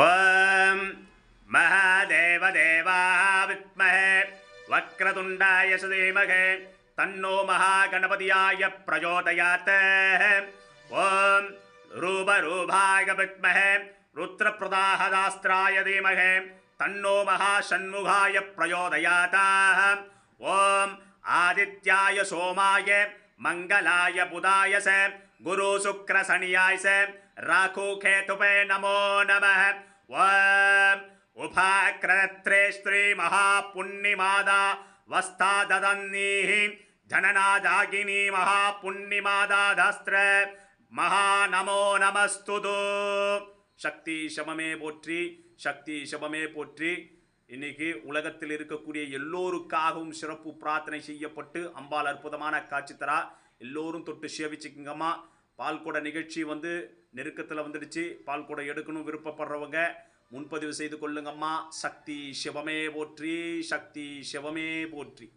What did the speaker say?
ஓம் மகாதேவதேவாய வித்மஹே வக்ரதுண்டாய தீமஹி தன்னோ மகாகணபதியாய பிரச்சோதயாத். ஓம் ரூபரூபாய வித்மஹே ருத்ரப்ரதாஹதாஸ்திராய தீமஹி தன்னோ மகாஷண்முகாய பிரச்சோதயாத். ஓம் ஆதித்யாய சோமாய மங்களாய புதாய ச குரு சுக்ர சனியாய ச ராகு கேதுவே நமோ நமः. ஓம் உபாக்ரத்ரே ஸ்ரீ மகாபுண்ணிமாதா வஸ்தாததன்னீः ஜனநாதாகினி மகாபுண்ணிமாதாஸ்திர மகா நமோ நமஸ்துது. சக்தி சமமே போற்றி, சக்தி சமமே போற்றி. இன்னைக்கு உலகத்தில் இருக்கக்கூடிய எல்லோருக்காகவும் சிறப்பு பிரார்த்தனை செய்யப்பட்டு அம்பாள் அற்புதமான காட்சி தரா. எல்லோரும் தொட்டு சேவிச்சுக்குங்கம்மா. பால்கூட நிகழ்ச்சி நெருக்கத்தில் வந்துடுச்சு. பால்கூட எடுக்கணும் விருப்பப்படுறவங்க முன்பதிவு செய்து கொள்ளுங்கம்மா. சக்தி சிவமே போற்றி, சக்தி சிவமே போற்றி.